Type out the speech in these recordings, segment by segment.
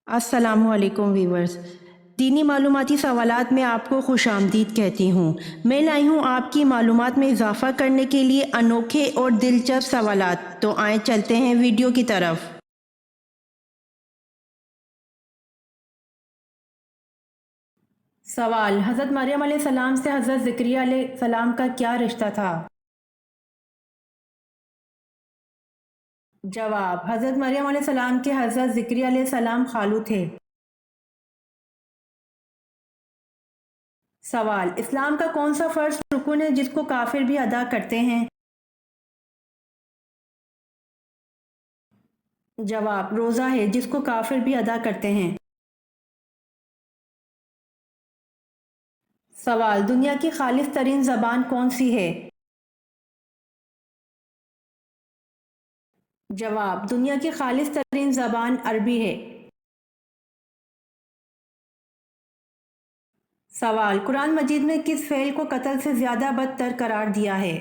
अस्सलामुअलैकुम वीवर्स। दीनी मालूमाती सवालात में आपको खुश आमदीद कहती हूँ। मैं लाई हूँ आपकी मालूमात में इजाफ़ा करने के लिए अनोखे और दिलचस्प सवालात। तो आए चलते हैं वीडियो की तरफ। सवाल: हज़रत मरियम अलैहिस्सलाम से हज़रत ज़करिया अलैहिस्सलाम का क्या रिश्ता था? जवाब: हज़रत मरियम अलैहिस्सलाम के हज़रत ज़करिया अलैहिस्सलाम खालू थे। सवाल: इस्लाम का कौन सा फ़र्ज रुकन है जिसको काफिर भी अदा करते हैं? जवाब: रोज़ा है जिसको काफिर भी अदा करते हैं। सवाल: दुनिया की खालिस तरीन ज़बान कौन सी है? जवाब: दुनिया की खालिस तरीन ज़बान अरबी है। सवाल: कुरान मजीद में किस फ़ेल को कत्ल से ज़्यादा बदतर करार दिया है?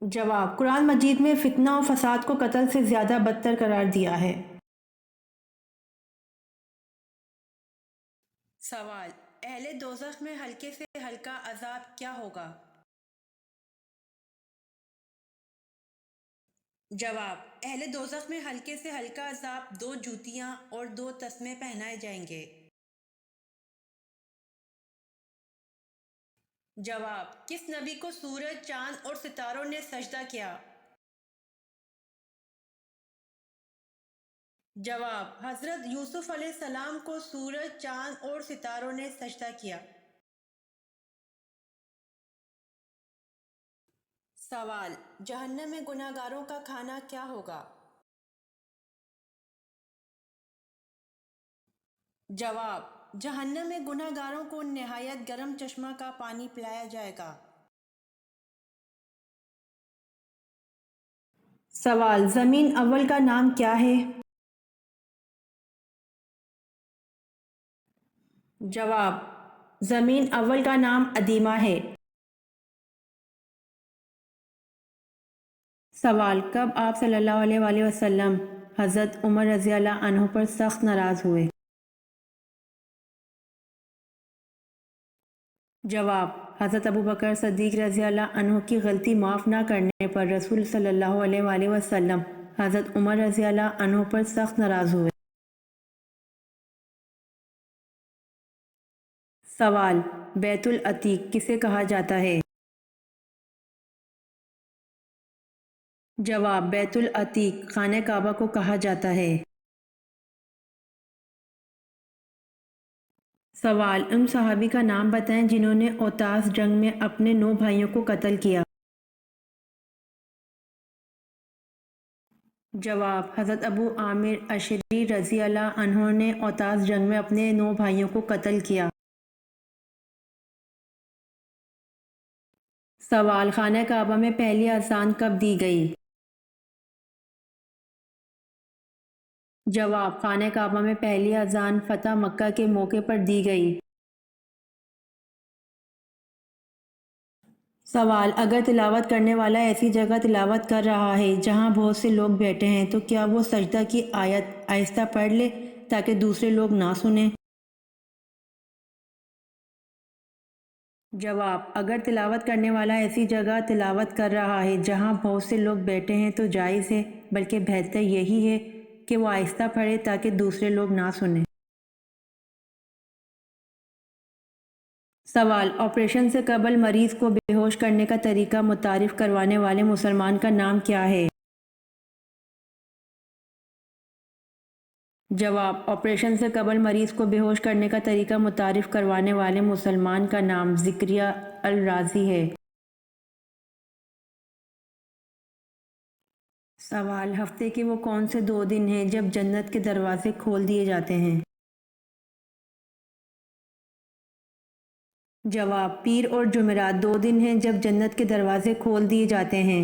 जवाब: कुरान मजीद में फितना और फसाद को कत्ल से ज़्यादा बदतर करार दिया है। सवाल: अहले दोज़ख में हल्के से हल्का अज़ाब क्या होगा? जवाब: अहले दोज़ख में हल्के से हल्का अज़ाब 2 जूतियाँ और 2 तस्मे पहनाए जाएंगे। जवाब: किस नबी को सूरज, चांद और सितारों ने सजदा किया? जवाब: हजरत यूसुफ अलैहिस्सलाम को सूरज, चांद और सितारों ने सजदा किया। सवाल: जहन्नम में गुनाहगारों का खाना क्या होगा? जवाब: जहन्नम में गुनाहगारों को निहायत गर्म चश्मा का पानी पिलाया जाएगा। सवाल: जमीन अव्वल का नाम क्या है? जवाब: जमीन अव्वल का नाम अदीमा है। सवाल: कब आप सल्लल्लाहु अलैहि वसल्लम हज़रत उमर रज़ी अल्लाह अन्हु पर सख्त नाराज़ हुए? जवाब: हज़रत अबू बकर सद्दीक़ रज़ी अल्लाह अन्हु की गलती माफ़ न करने पर रसूल सल्लल्लाहु अलैहि वसल्लम हज़रत उमर रज़ी अल्लाह अन्हु पर सख्त नाराज़ हुए। सवाल: बैतुल अतीक किसे कहा जाता है? जवाब: बैतुल अतीक खाने काबा को कहा जाता है। सवाल: उन सहाबी का नाम बताएं जिन्होंने औतास जंग में अपने 9 भाइयों को कत्ल किया। जवाब: हज़रत अबू आमिर अशरी रज़ी अल्लाह अन्हु ने औतास जंग में अपने 9 भाइयों को कत्ल किया। सवाल: खाना काबा में पहली अज़ान कब दी गई? जवाब: खाना काबा में पहली अज़ान फ़तह मक्का के मौके पर दी गई। सवाल: अगर तिलावत करने वाला ऐसी जगह तिलावत कर रहा है जहां बहुत से लोग बैठे हैं तो क्या वो सजदा की आयत आहिस्ता पढ़ ले ताकि दूसरे लोग ना सुने? जवाब: अगर तिलावत करने वाला ऐसी जगह तिलावत कर रहा है जहां बहुत से लोग बैठे हैं तो जायज़ है, बल्कि बेहतर यही है कि वो आहिस्ता पढ़े ताकि दूसरे लोग ना सुने। सवाल: ऑपरेशन से कबल मरीज को बेहोश करने का तरीका मुतारिफ करवाने वाले मुसलमान का नाम क्या है? जवाब: ऑपरेशन से कबल मरीज को बेहोश करने का तरीका मुतारिफ करवाने वाले मुसलमान का नाम ज़िक्रिया अल राज़ी है। सवाल: हफ्ते के वो कौन से 2 दिन हैं जब जन्नत के दरवाजे खोल दिए जाते हैं? जवाब: पीर और जुमेरात 2 दिन हैं जब जन्नत के दरवाजे खोल दिए जाते हैं।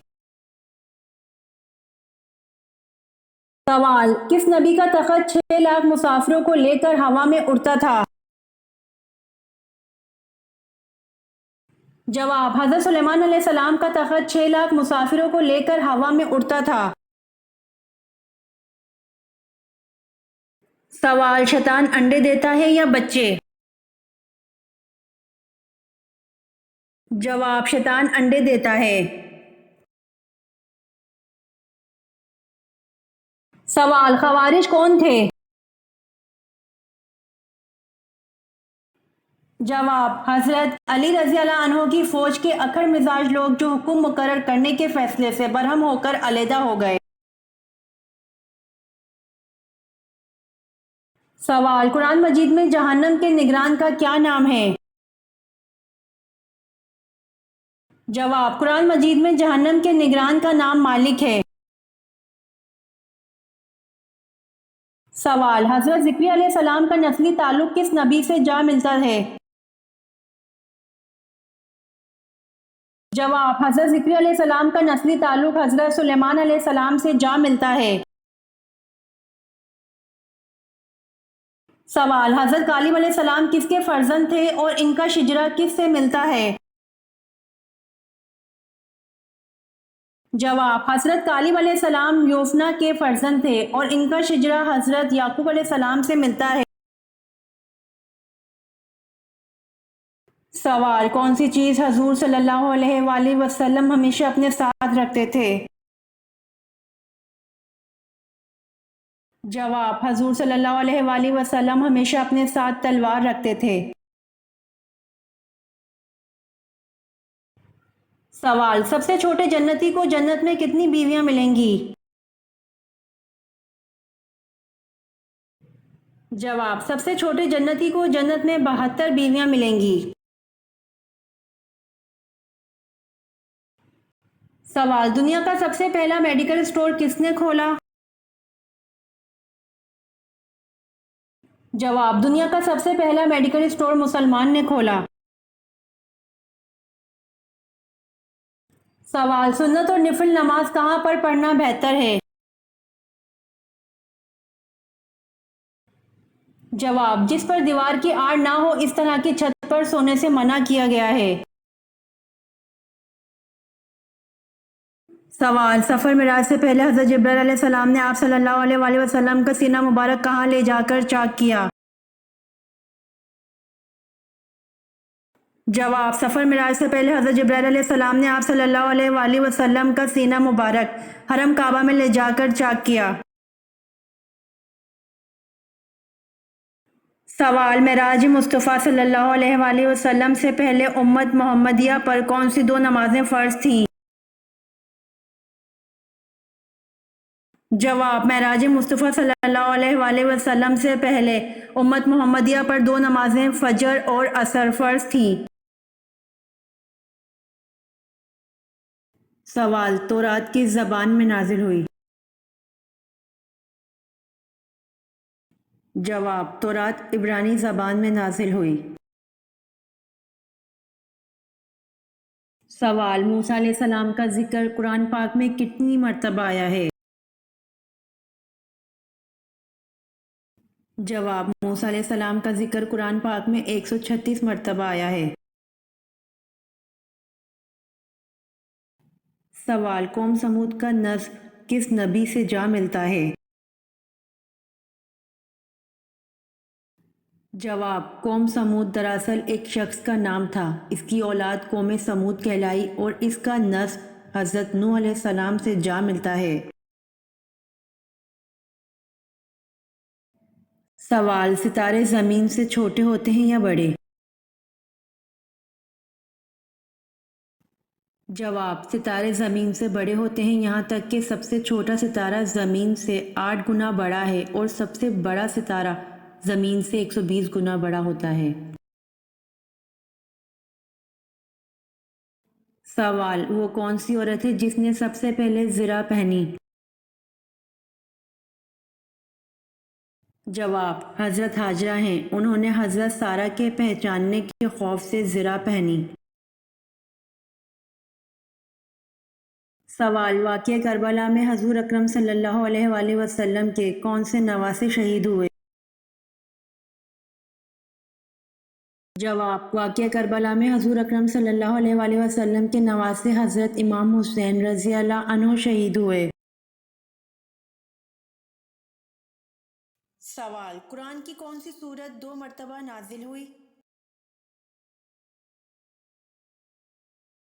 सवाल: किस नबी का तख़त 6 लाख मुसाफिरों को लेकर हवा में उड़ता था? जवाब: हज़रत सुलेमान अलैहिस्सलाम का तख़त 6 लाख मुसाफिरों को लेकर हवा में उड़ता था। सवाल, शैतान अंडे देता है या बच्चे? जवाब, शैतान अंडे देता है। सवाल, खवारिज कौन थे? जवाब, हजरत अली रजी अल्लाह अन्हो की फौज के अकड़ मिजाज लोग जो हुक्म मुकर्रर करने के फैसले से बरहम होकर अलहदा हो गए। सवाल, कुरान मजीद में जहन्नम के निगरान का क्या नाम है? जवाब, कुरान मजीद में जहन्नम के निगरान का नाम मालिक है। सवाल, हजरत ज़िक्री अलैहिस्सलाम का नस्ली ताल्लुक किस नबी से जा मिलता है? जवाब, हजरत ज़िक्री अलैहिस्सलाम का नस्ली ताल्लुक हजरत सुलेमान अलैहिस्सलाम से जा मिलता है। सवाल, हजरत कालिम अलैहिस्सलाम किसके फर्जंद थे और इनका शिजरा किस से मिलता है? जवाब, हजरत कालिम अलैहिस्सलाम योफना के फर्जंद थे और इनका शिजरा हजरत याकूब अलैहिस्सलाम से मिलता है। सवाल, कौन सी चीज़ हजूर सल्लल्लाहु अलैहि वसल्लम हमेशा अपने साथ रखते थे? जवाब, हजूर सल्लल्लाहु अलैहि वसल्लम हमेशा अपने साथ तलवार रखते थे। सवाल, सबसे छोटे जन्नती को जन्नत में कितनी बीवियां मिलेंगी? जवाब, सबसे छोटे जन्नती को जन्नत में 72 बीवियां मिलेंगी। सवाल, दुनिया का सबसे पहला मेडिकल स्टोर किसने खोला? जवाब, दुनिया का सबसे पहला मेडिकल स्टोर मुसलमान ने खोला। सवाल, सुन्नत और निफिल नमाज कहाँ पर पढ़ना बेहतर है? जवाब, जिस पर दीवार की आड़ ना हो इस तरह की छत पर सोने से मना किया गया है। सवाल, सफ़र मिराज से पहले हज़रत जिब्राइल अलैहिस्सलाम ने आप सल्लल्लाहु अलैहि वसल्लम का सीना मुबारक कहाँ ले जाकर चाक किया? जवाब, सफ़र मिराज से पहले हज़रत जिब्राइल अलैहिस्सलाम ने आप सल्लल्लाहु अलैहि वसल्लम का सीना मुबारक हरम काबा में ले जाकर चाक किया। सवाल, मेराज मुस्तफ़ा सल्लल्लाहु अलैहि वसल्लम से पहले उम्मत मोहम्मदिया पर कौन सी दो नमाजें फ़र्ज थीं? जवाब, मेराज मुस्तफ़ा सल्लल्लाहु अलैहि वसल्लम से पहले उम्मत मोहम्मदिया पर दो नमाजें फ़जर और असर फ़र्ज थीं। सवाल, तौरात किस ज़बान में नाजिल हुई? जवाब, तौरात इब्रानी ज़बान में नाजिल हुई। सवाल, मूसा अलैहिस्सलाम का जिक्र कुरान पाक में कितनी मर्तबा आया है? जवाब, मूसा अलैहिस्सलाम का जिक्र कुरान पाक में 136 मर्तबा आया है। सवाल, कौम समूद का नस्ब किस नबी से जा मिलता है? जवाब, कौम समूद दरअसल एक शख्स का नाम था। इसकी औलाद कौम समूद कहलाई और इसका नस्ब हज़रत नूह अलैहिस्सलाम से जा मिलता है। सवाल, सितारे ज़मीन से छोटे होते हैं या बड़े? जवाब, सितारे ज़मीन से बड़े होते हैं, यहाँ तक कि सबसे छोटा सितारा ज़मीन से 8 गुना बड़ा है और सबसे बड़ा सितारा ज़मीन से 120 गुना बड़ा होता है। सवाल, वो कौन सी औरत है जिसने सबसे पहले ज़रा पहनी? जवाब, हज़रत हाजरा हैं। उन्होंने हज़रत सारा के पहचानने के खौफ से ज़रा पहनी। सवाल, वाक़या करबला में हज़ूर अकरम सल्लल्लाहु अलैहि वसल्लम के कौन से नवासे शहीद हुए? जवाब, वाक़या करबला में हज़ूर अकरम सल्लल्लाहु अलैहि वसल्लम के नवासे हज़रत इमाम हुसैन रज़ी अल्लाह अन्हु शहीद हुए। سوال، قرآن کی کون سی سورت 2 مرتبہ نازل ہوئی؟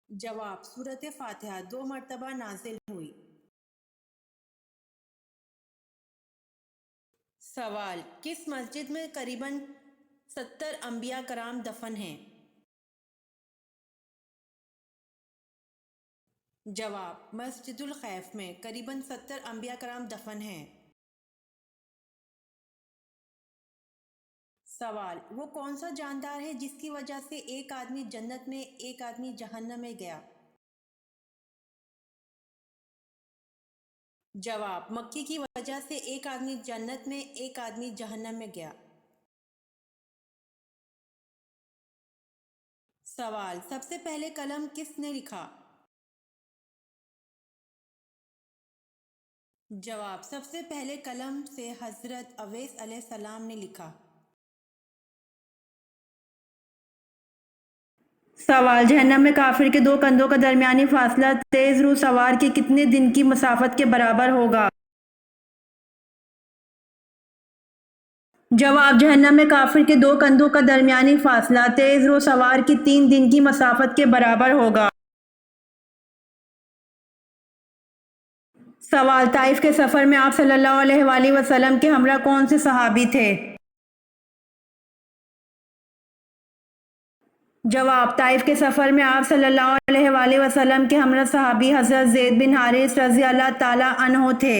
جواب، سورت فاتحہ 2 مرتبہ نازل ہوئی۔ سوال، کس مسجد میں قریباً 70 انبیاء کرام دفن ہیں؟ جواب، مسجد الخیف میں قریباً 70 انبیاء کرام دفن ہیں۔ سوال، وہ کون سا جاندار ہے جس کی وجہ سے ایک آدمی جنت میں ایک آدمی جہنم میں گیا؟ جواب، مکی کی وجہ سے ایک آدمی جنت میں ایک آدمی جہنم میں گیا۔ سوال، سب سے پہلے قلم کس نے لکھا؟ جواب، سب سے پہلے قلم سے حضرت اویس علیہ السلام نے لکھا۔ سوال، جہنم میں کافر کے 2 کندھوں کا درمیانی فاصلہ تیز رو سوار کے کتنے دن کی مسافت کے برابر ہوگا؟ جواب، جہنم میں کافر کے 2 کندھوں کا درمیانی فاصلہ تیز رو سوار کی 3 دن کی مسافت کے برابر ہوگا۔ سوال، طائف کے سفر میں آپ صلی اللہ علیہ وآلہ وسلم کے ہمراہ کون سے صحابی تھے؟ جواب، طائف کے سفر میں آپ صلی اللہ علیہ وآلہ وسلم کے ہمراہ صحابی حضرت زید بن حارث رضی اللہ تعالی عنہ تھے۔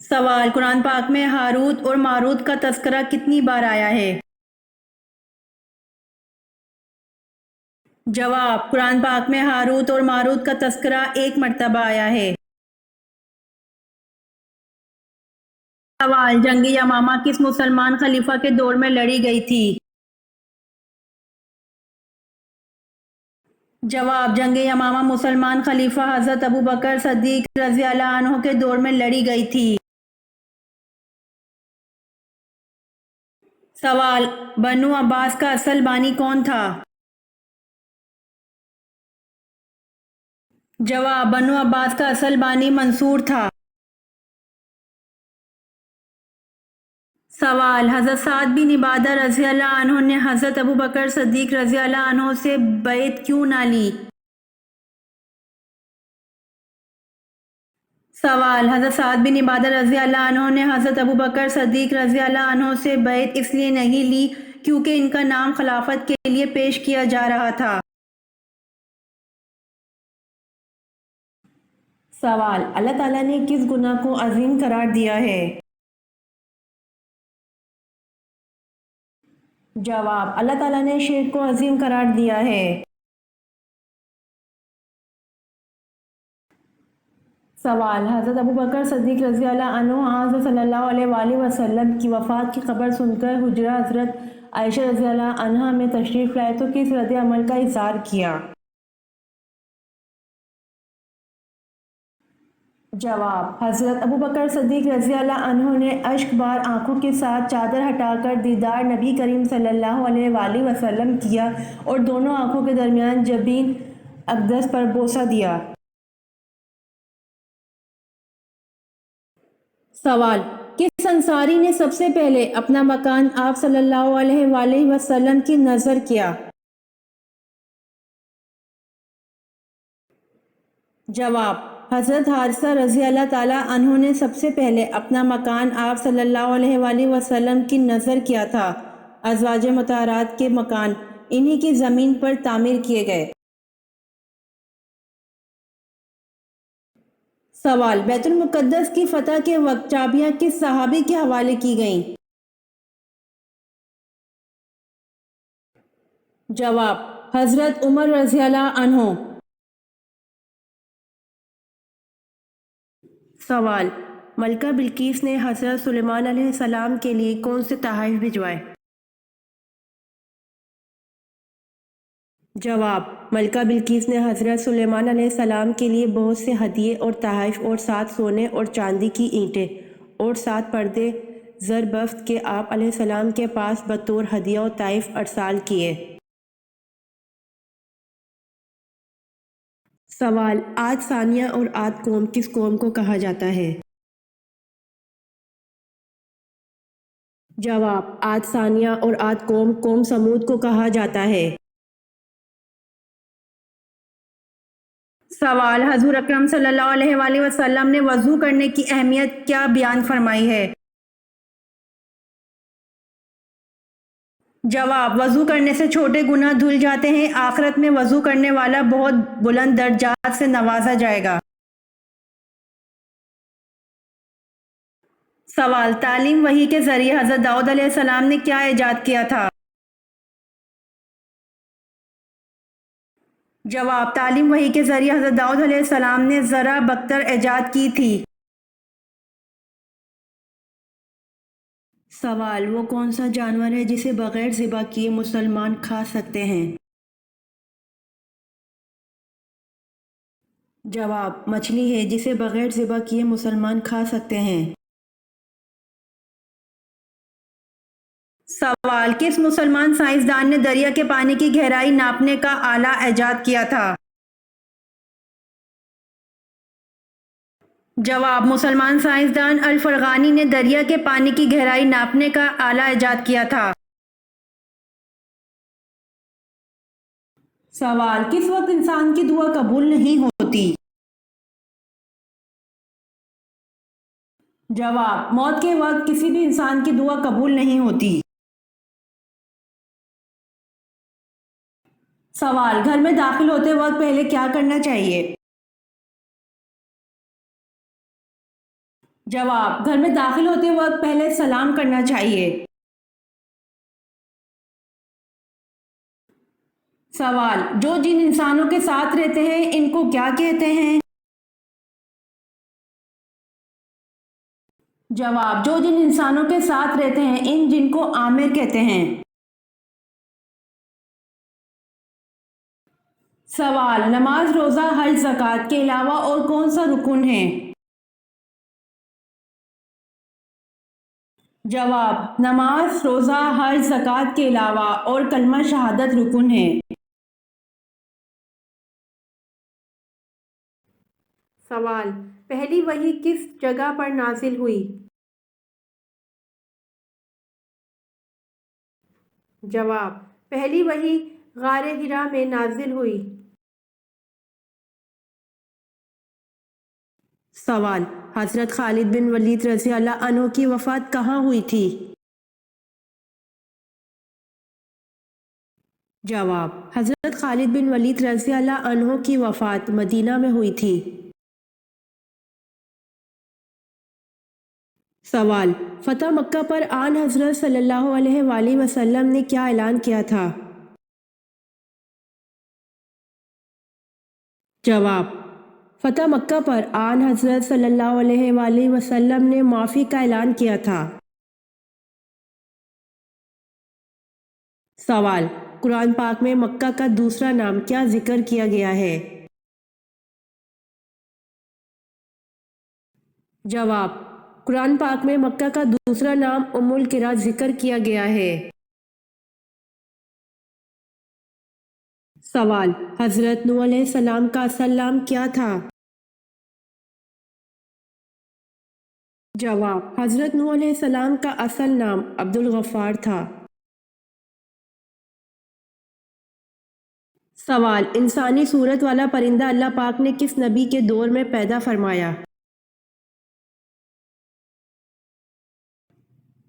سوال، قرآن پاک میں ہاروت اور ماروت کا تذکرہ کتنی بار آیا ہے؟ جواب، قرآن پاک میں ہاروت اور ماروت کا تذکرہ 1 مرتبہ آیا ہے۔ سوال، جنگ یمامہ کس مسلمان خلیفہ کے دور میں لڑی گئی تھی؟ جواب، جنگ یمامہ مسلمان خلیفہ حضرت ابوبکر صدیق رضی اللہ عنہ کے دور میں لڑی گئی تھی۔ سوال، بنو عباس کا اصل بانی کون تھا؟ جواب، بنو عباس کا اصل بانی منصور تھا۔ سوال، حضرت سعد بن عبادہ رضی اللہ عنہ نے حضرت ابوبکر صدیق رضی اللہ عنہ سے بیعت کیوں نہ لی؟ سوال، حضرت سعد بن عبادہ رضی اللہ عنہ نے حضرت ابوبکر صدیق رضی اللہ عنہ سے بیعت اس لیے نہیں لی کیونکہ ان کا نام خلافت کے لیے پیش کیا جا رہا تھا۔ سوال، اللہ تعالیٰ نے کس گناہ کو عظیم قرار دیا ہے؟ جواب، اللہ تعالیٰ نے شرک کو عظیم قرار دیا ہے۔ سوال، حضرت ابوبکر صدیق رضی اللہ عنہ حضرت صلی اللہ علیہ وآلہ وسلم کی وفات کی خبر سن کر حجرہ حضرت عائشہ رضی اللہ عنہا میں تشریف لائے تو کس رد عمل کا اظہار کیا؟ جواب، حضرت ابوبکر صدیق رضی اللہ عنہ نے اشک بار آنکھوں کے ساتھ چادر ہٹا کر دیدار نبی کریم صلی اللہ علیہ وآلہ وسلم کیا اور دونوں آنکھوں کے درمیان جبین اقدس پر بوسہ دیا۔ سوال، کس انصاری نے سب سے پہلے اپنا مکان آپ صلی اللہ علیہ وآلہ وسلم کی نذر کیا؟ جواب، حضرت حارثہ رضی اللہ تعالی عنہ نے سب سے پہلے اپنا مکان آپ صلی اللہ علیہ وآلہ وسلم کی نذر کیا تھا۔ ازواج مطہرات کے مکان انہی کی زمین پر تعمیر کیے گئے۔ سوال، بیت المقدس کی فتح کے وقت چابیاں کس صحابی کے حوالے کی گئیں؟ جواب، حضرت عمر رضی اللہ عنہ۔ سوال، ملکہ بلقیس نے حضرت سلیمان علیہ السلام کے لیے کون سے تحائف بھجوائے؟ جواب، ملکہ بلقیس نے حضرت سلیمان علیہ السلام کے لیے بہت سے ہدیے اور تحائف اور 7 سونے اور چاندی کی اینٹیں اور 7 پردے زر بفت کے آپ علیہ السلام کے پاس بطور ہدیہ و تحائف ارسال کیے۔ سوال، عاد ثانیہ اور عاد قوم کس قوم کو کہا جاتا ہے؟ जवाब, आद सानिया और आद कौम समूद को कहा जाता है। सवाल, हजूर अकरम सल्लल्लाहु अलैहि वसल्लम ने वज़ू करने की अहमियत क्या बयान फरमाई है? जवाब, वज़ू करने से छोटे गुनाह धुल जाते हैं। आखिरत में वज़ू करने वाला बहुत बुलंद दर्जात से नवाजा जाएगा। सवाल, तालीम वही के जरिए हज़रत दाऊद अलैहिस्सलाम ने क्या इजाद किया था? जवाब, तालीम वही के जरिए हज़रत दाऊद अलैहिस्सलाम ने ज़रा बख्तर इजाद की थी। सवाल, वो कौन सा जानवर है जिसे बगैर ज़िबा किए मुसलमान खा सकते हैं? जवाब, मछली है जिसे बगैर ज़िबा किए मुसलमान खा सकते हैं। सवाल, किस मुसलमान साइंसदान ने दरिया के पानी की गहराई नापने का आला इजाद किया था? जवाब, मुसलमान साइंसदान अल फरगानी ने दरिया के पानी की गहराई नापने का आला इजाद किया था। सवाल, किस वक्त इंसान की दुआ कबूल नहीं होती? जवाब, मौत के वक्त किसी भी इंसान की दुआ कबूल नहीं होती। सवाल, घर में दाखिल होते वक्त पहले क्या करना चाहिए? जवाब, घर में दाखिल होते वक्त पहले सलाम करना चाहिए। सवाल, जो जिन इंसानों के साथ रहते हैं इनको क्या कहते हैं? जवाब, जो जिन इंसानों के साथ रहते हैं इन जिनको आमिर कहते हैं। सवाल, नमाज, रोजा, हज, ज़कात के अलावा और कौन सा रुकन है? जवाब, नमाज, रोजा, हज, ज़कात के अलावा और कलमा शहादत रुकन है। सवाल, पहली वही किस जगह पर नाजिल हुई? जवाब, पहली वही गारे हिरा में नाजिल हुई। सवाल, हजरत खालिद बिन वलीद रज़ी अल्लाह अन्हु की वफ़ात कहाँ हुई थी? जवाब, हजरत खालिद बिन वलीद रज़ी अल्लाह अन्हु की वफ़ात मदीना में हुई थी। सवाल, फ़तह मक्का पर आन हज़रत सल्लल्लाहु अलैहि वसल्लम ने क्या ऐलान किया था? जवाब, फ़तह मक्का पर आन हज़रत सल्लल्लाहु अलैहि वसल्लम ने माफ़ी का ऐलान किया था। सवाल, कुरान पाक में मक्का का दूसरा नाम क्या जिक्र किया गया है? जवाब, कुरान पाक में मक्का का दूसरा नाम उम्मुल किरा जिक्र किया गया है। सवाल, हज़रत नूह अलैहिस्सलाम का असल नाम क्या था? जवाब, हज़रत नूह अलैहिस्सलाम का असल नाम अब्दुल गफ़्फ़ार था। सवाल, इंसानी सूरत वाला परिंदा अल्लाह पाक ने किस नबी के दौर में पैदा फरमाया?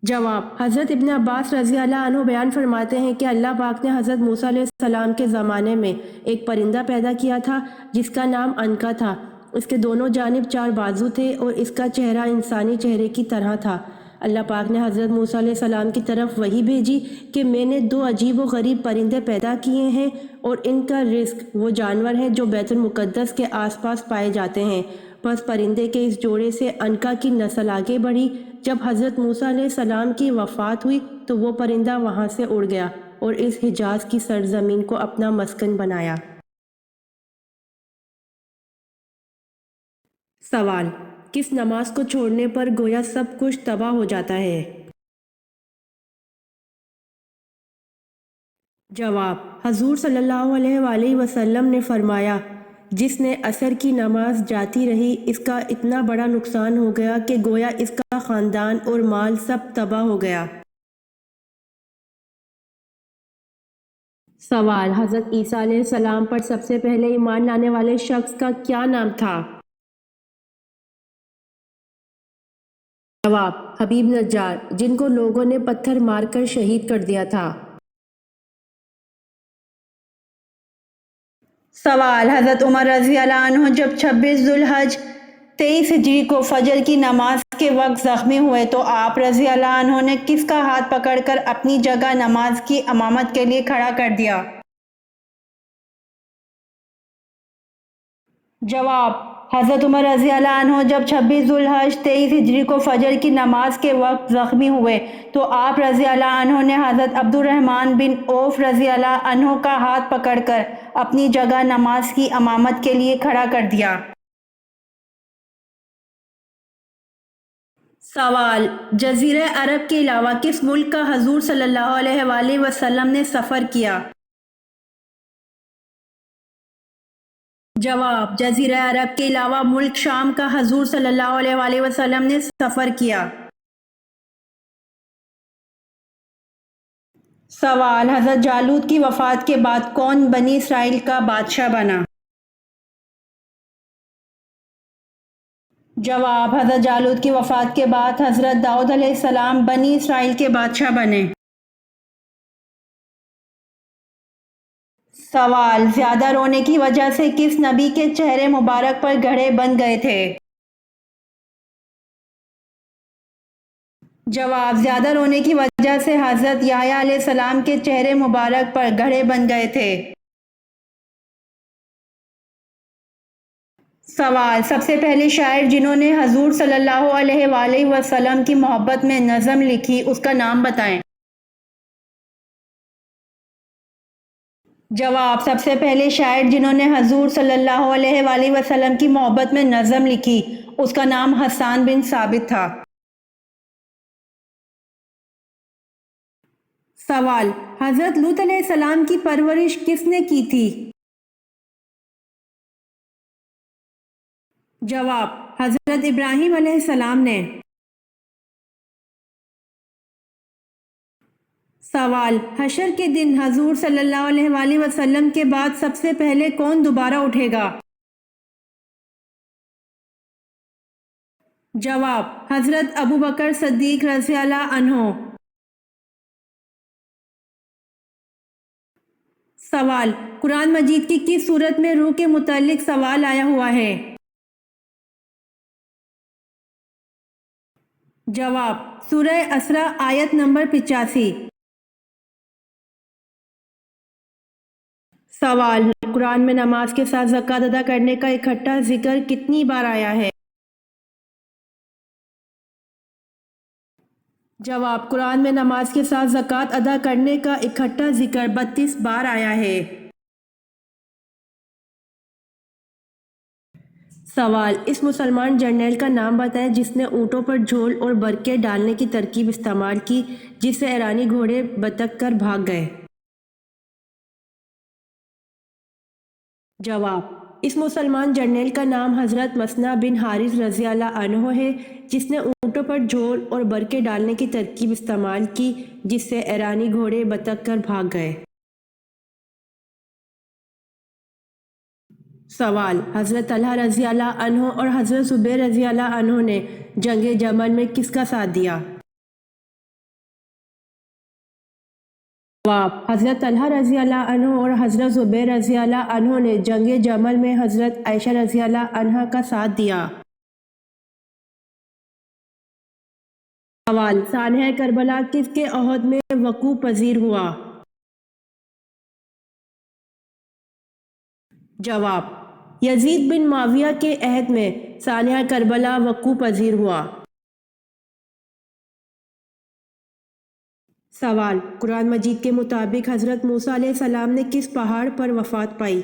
जवाब, हज़रत इब्न अब्बास रज़ी अल्लाह अन्हु बयान फरमाते हैं कि अल्लाह पाक ने हज़रत मूसा अलैहिस्सलाम के ज़माने में एक परिंदा पैदा किया था जिसका नाम अनका था। इसके दोनों जानिब 4 बाजू थे और इसका चेहरा इंसानी चेहरे की तरह था। अल्लाह पाक ने हज़रत मूसा अलैहिस्सलाम की तरफ वही भेजी कि मैंने 2 अजीब व गरीब परिंदे पैदा किए हैं और इनका रिस्क वो जानवर है जो बैतुल मुक़द्दस के आसपास पाए जाते हैं। बस परिंदे के इस जोड़े से अनका की नस्ल आगे बढ़ी। जब हज़रत मूसा अलैहिस्सलाम की वफ़ात हुई तो वो परिंदा वहाँ से उड़ गया और इस हिजाज़ की सरजमीन को अपना मस्कन बनाया। सवाल, किस नमाज को छोड़ने पर गोया सब कुछ तबाह हो जाता है? जवाब, हजूर सल्लल्लाहु अलैहि वसल्लम ने फरमाया, जिसने असर की नमाज जाती रही इसका इतना बड़ा नुकसान हो गया कि गोया इसका ख़ानदान और माल सब तबाह हो गया। سوال: حضرت عیسیٰ علیہ السلام پر سب سے پہلے ایمان لانے والے شخص کا کیا نام تھا؟ جواب: حبیب نجار، جن کو لوگوں نے پتھر مار کر شہید کر دیا تھا۔ سوال: حضرت عمر رضی اللہ عنہ جب 26 ذو الحج 23 ہجری کو فجر کی نماز کے وقت زخمی ہوئے تو آپ رضی اللہ عنہ نے کس کا ہاتھ پکڑ کر اپنی جگہ نماز کی امامت کے لیے کھڑا کر دیا؟ جواب: حضرت عمر رضی اللہ عنہ جب 26 ذو الحج 23 ہجری کو فجر کی نماز کے وقت زخمی ہوئے تو آپ رضی اللہ عنہ نے حضرت عبد الرحمن بن عوف رضی اللہ عنہ کا ہاتھ پکڑ کر اپنی جگہ نماز کی امامت کے لیے کھڑا کر دیا۔ سوال: جزیرہ عرب کے علاوہ کس ملک کا حضور صلی اللہ علیہ وآلہ وسلم نے سفر کیا؟ جواب: جزیرہ عرب کے علاوہ ملک شام کا حضور صلی اللہ علیہ وآلہ وسلم نے سفر کیا۔ سوال: حضرت جالوت کی وفات کے بعد کون بنی اسرائیل کا بادشاہ بنا؟ جواب: حضرت جالوت کی وفات کے بعد حضرت داؤد علیہ السلام بنی اسرائیل کے بادشاہ بنے۔ سوال: زیادہ رونے کی وجہ سے کس نبی کے چہرے مبارک پر گڑھے بن گئے تھے؟ جواب: زیادہ رونے کی وجہ سے حضرت یحییٰ علیہ السلام کے چہرے مبارک پر گڑھے بن گئے تھے۔ سوال: سب سے پہلے شاعر جنہوں نے حضور صلی اللہ علیہ وآلہ وسلم کی محبت میں نظم لکھی اس کا نام بتائیں۔ جواب: سب سے پہلے شاعر جنہوں نے حضور صلی اللہ علیہ وآلہ وسلم کی محبت میں نظم لکھی اس کا نام حسان بن ثابت تھا۔ سوال: حضرت لوط علیہ السلام کی پرورش کس نے کی تھی؟ جواب: حضرت ابراہیم علیہ السلام نے۔ سوال: حشر کے دن حضور صلی اللہ علیہ وآلہ وسلم کے بعد سب سے پہلے کون دوبارہ اٹھے گا؟ جواب: حضرت ابوبکر صدیق رضی اللہ عنہ۔ سوال: قرآن مجید کی کس سورت میں روح کے متعلق سوال آیا ہوا ہے؟ جواب: سورہ اسراء آیت نمبر 85۔ سوال: قرآن میں نماز کے ساتھ زکوٰۃ ادا کرنے کا اکٹھا ذکر کتنی بار آیا ہے؟ جواب: قرآن میں نماز کے ساتھ زکوٰۃ ادا کرنے کا اکٹھا ذکر 32 بار آیا ہے۔ سوال: اس مسلمان جرنیل کا نام بتائیں جس نے اونٹوں پر جھول اور برقعے ڈالنے کی ترکیب استعمال کی جس سے ایرانی گھوڑے بتک کر بھاگ گئے۔ جواب: اس مسلمان جرنیل کا نام حضرت مثنہ بن حارث رضی اللہ عنہ ہے جس نے اونٹوں پر جھول اور برقعے ڈالنے کی ترکیب استعمال کی جس سے ایرانی گھوڑے بتک کر بھاگ گئے۔ سوال: حضرت طلحہ رضی اللہ عنہ اور حضرت زبیر رضی اللہ عنہ نے جنگ جمل میں کس کا ساتھ دیا؟ جواب: حضرت طلحہ رضی اللہ عنہ اور حضرت زبیر رضی اللہ عنہ نے جنگ جمل میں حضرت عائشہ رضی اللہ عنہا کا ساتھ دیا۔ سوال: سانحہ کربلا کس کے عہد میں وقوع پذیر ہوا؟ جواب: یزید بن معاویہ کے عہد میں سانحہ کربلا وقوع پذیر ہوا۔ سوال: قرآن مجید کے مطابق حضرت موسیٰ علیہ السلام نے کس پہاڑ پر وفات پائی؟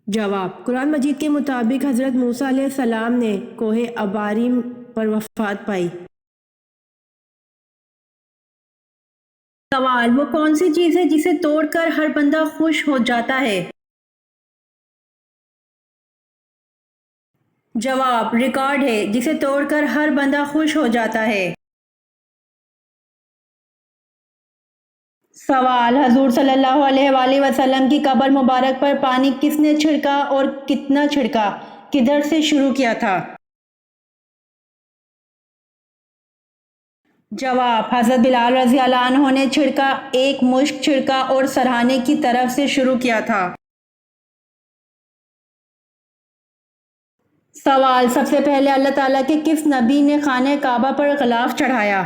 جواب: قرآن مجید کے مطابق حضرت موسیٰ علیہ السلام نے کوہ اباریم پر وفات پائی۔ سوال: وہ کون سی چیز ہے جسے توڑ کر ہر بندہ خوش ہو جاتا ہے؟ جواب: ریکارڈ ہے جسے توڑ کر ہر بندہ خوش ہو جاتا ہے۔ सवाल, हजूर सल्लल्लाहु अलैहि वसल्लम की कब्र मुबारक पर पानी किसने छिड़का और कितना छिड़का, किधर से शुरू किया था? जवाब, हजरत बिलाल रजी अल्लाह अन्हो ने छिड़का, एक मुश्क छिड़का और सरहाने की तरफ से शुरू किया था। सवाल, सबसे पहले अल्लाह ताला के किस नबी ने खाने काबा पर गिलाफ चढ़ाया?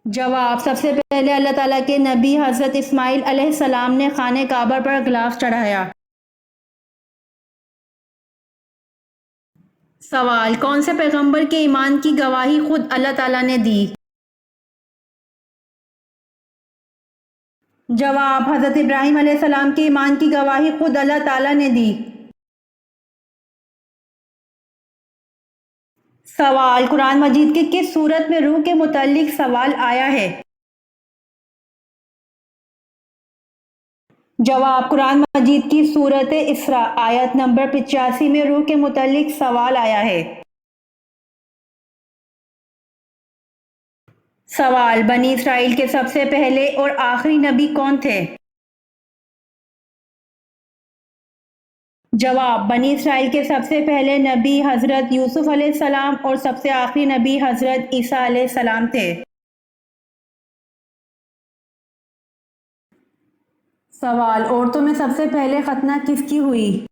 जवाब, सबसे पहले अल्लाह ताला के नबी हजरत इस्माइल अलैहिस्सलाम ने खाने काबा पर गिलाफ चढ़ाया। सवाल, कौन से पैगंबर के ईमान की गवाही खुद अल्लाह ताला ने दी? जवाब, हजरत इब्राहीम अलैहिस्सलाम के ईमान की गवाही खुद अल्लाह ताला ने दी। सवाल, कुरान मजीद के किस सूरत में रूह के मुतालिक सवाल आया है? जवाब, कुरान मजीद की सूरत इसरा आयत नंबर 85 में रूह के मुतालिक सवाल आया है। सवाल, बनी इसराइल के सबसे पहले और आखिरी नबी कौन थे? जवाब, बनी इसराइल के सबसे पहले नबी हजरत यूसुफ अलैहिस्सलाम और सबसे आखिरी नबी हजरत ईसा अलैहिस्सलाम थे। सवाल, औरतों में सबसे पहले खतना किसकी हुई?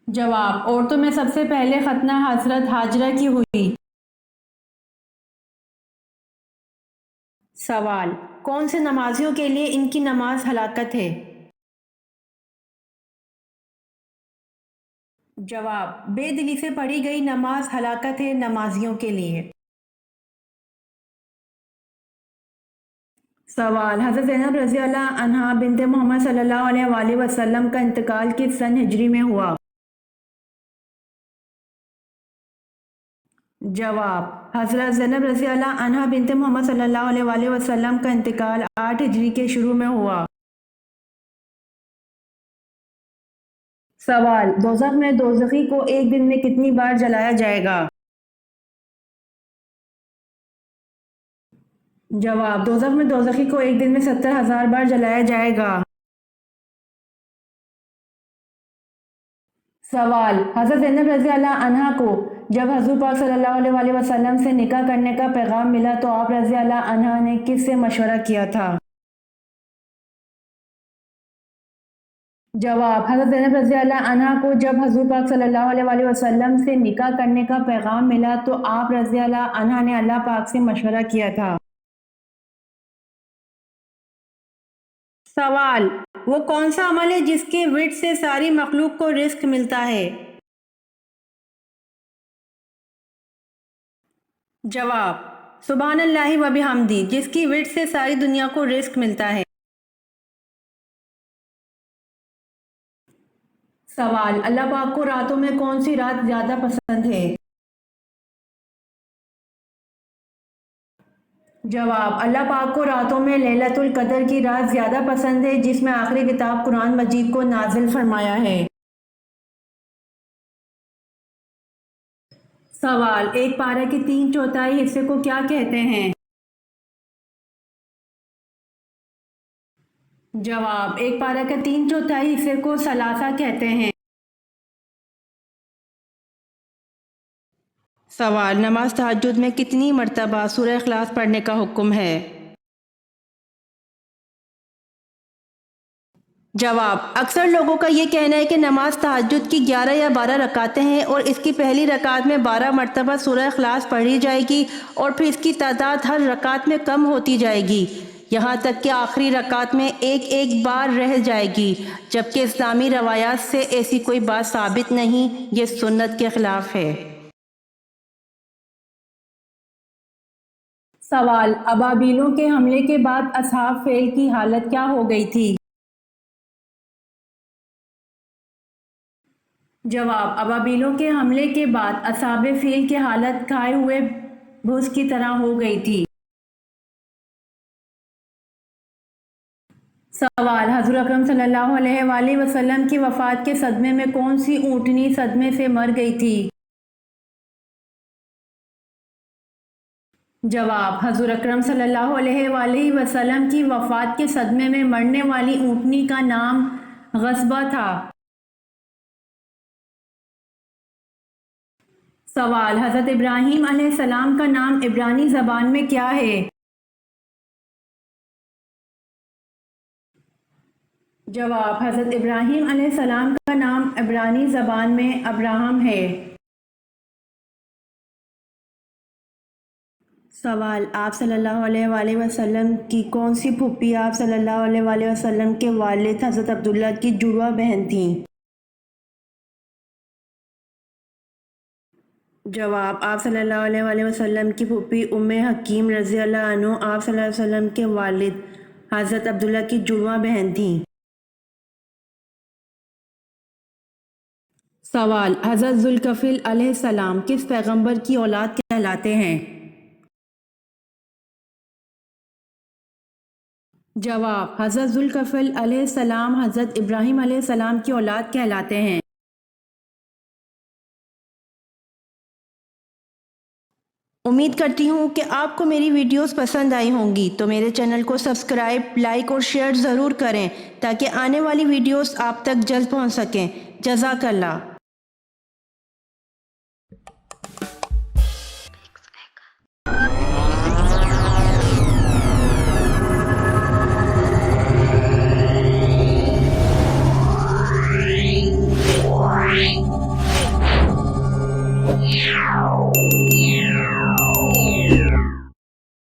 जवाब, औरतों में सबसे पहले खतना हजरत हाजरा की हुई। सवाल, कौन से नमाजियों के लिए इनकी नमाज हलाकत है? जवाब, बेदिली से पढ़ी गई नमाज हलाकत है नमाजियों के लिए। सवाल, हज़रत ज़ैनब रज़ी अल्लाह अन्हा बिनते मोहम्मद सल्लल्लाहु अलैहि वसल्लम का इंतकाल किस सन हिजरी में हुआ? जवाब, हज़रत ज़ैनब रज़ी अल्लाह अन्हा बिनते मोहम्मद सल्लल्लाहु अलैहि वसल्लम का इंतकाल 8 हिजरी के शुरू में हुआ। सवाल, दोज़ख में दोज़खी को एक दिन में कितनी बार जलाया जाएगा? जवाब, दोज़ख में दोज़खी को एक दिन में 70,000 बार जलाया जाएगा। सवाल, हज़रत ज़ैनब रज़ी अल्लाह अन्हा को जब हज़ूर पाक सल्लल्लाहु अलैहि वसल्लम से निकाह करने का पैगाम मिला तो आप रज़ी अल्लाह अन्हा ने किससे मशवरा किया था? जवाब, हज़रत ज़ैनब रज़ी अल्लाह अन्हा को जब हज़ूर पाक सल्लल्लाहु अलैहि वसल्लम से निकाह करने का पैगाम मिला तो आप रज़ी अल्लाह अन्हा ने अल्लाह पाक से मशवरा किया था। सवाल, वो कौन सा अमल है जिसके विर्द से सारी मखलूक को रिस्क मिलता है? जवाब, सुभान अल्लाहि व बिहम्दी, जिसकी विर्द से सारी दुनिया को रिस्क मिलता है। सवाल, अल्लाह पाक को रातों में कौन सी रात ज्यादा पसंद है? जवाब, अल्लाह पाक को रातों में लैलतुल कदर की रात ज्यादा पसंद है जिसमें आखिरी किताब कुरान मजीद को नाजिल फरमाया है। सवाल, एक पारा के 3/4 हिस्से को क्या कहते हैं? जवाब, एक पारा के 3/4 हिस्से को सलासा कहते हैं। सवाल, नमाज तहज्जुद में कितनी मरतबा सूरह इखलास पढ़ने का हुक्म है? जवाब, अक्सर लोगों का ये कहना है कि नमाज तहज्जुद की 11 या 12 रकातें हैं और इसकी पहली रकात में 12 मरतबा सूरह इखलास पढ़ी जाएगी और फिर इसकी तादाद हर रकात में कम होती जाएगी, यहाँ तक कि आखिरी रकात में एक एक बार रह जाएगी, जबकि इस्लामी रवायात से ऐसी कोई बात साबित नहीं, ये सुन्नत के खिलाफ है। सवाल, अबाबीलों के हमले के बाद असहाब फेल की हालत क्या हो गई थी? जवाब, अबाबीलों के हमले के बाद असहाबे फील की हालत खाए हुए भूस की तरह हो गई थी। सवाल, हज़रत अकरम सल्लल्लाहु अलैहि वसल्लम की वफ़ात के सदमे में कौन सी ऊँटनी सदमे से मर गई थी? جواب: حضور اکرم صلی اللہ علیہ وآلہ وسلم کی وفات کے صدمے میں مرنے والی اونٹنی کا نام غصبہ تھا۔ سوال: حضرت ابراہیم علیہ السلام کا نام عبرانی زبان میں کیا ہے؟ جواب: حضرت ابراہیم علیہ السلام کا نام عبرانی زبان میں ابراہم ہے۔ سوال: آپ صلی اللہ علیہ وآلہ وسلم کی کون سی پھوپھی آپ صلی اللہ علیہ وآلہ وسلم کے والد حضرت عبداللہ کی جڑواں بہن تھیں؟ جواب: آپ صلی اللہ علیہ وآلہ وسلم کی پھوپھی ام حکیم رضی اللہ عنہ آپ صلی اللہ علیہ وسلم کے والد حضرت عبداللہ کی جڑواں بہن تھیں۔ سوال: حضرت ذوالکفل علیہ السلام کس پیغمبر کی اولاد کہلاتے ہیں؟ جواب: حضرت ذوالکفل علیہ السلام حضرت ابراہیم علیہ السلام کی اولاد کہلاتے ہیں۔ امید کرتی ہوں کہ آپ کو میری ویڈیوز پسند آئی ہوں گی، تو میرے چینل کو سبسکرائب، لائک اور شیئر ضرور کریں تاکہ آنے والی ویڈیوز آپ تک جلد پہنچ سکیں۔ جزاک اللہ۔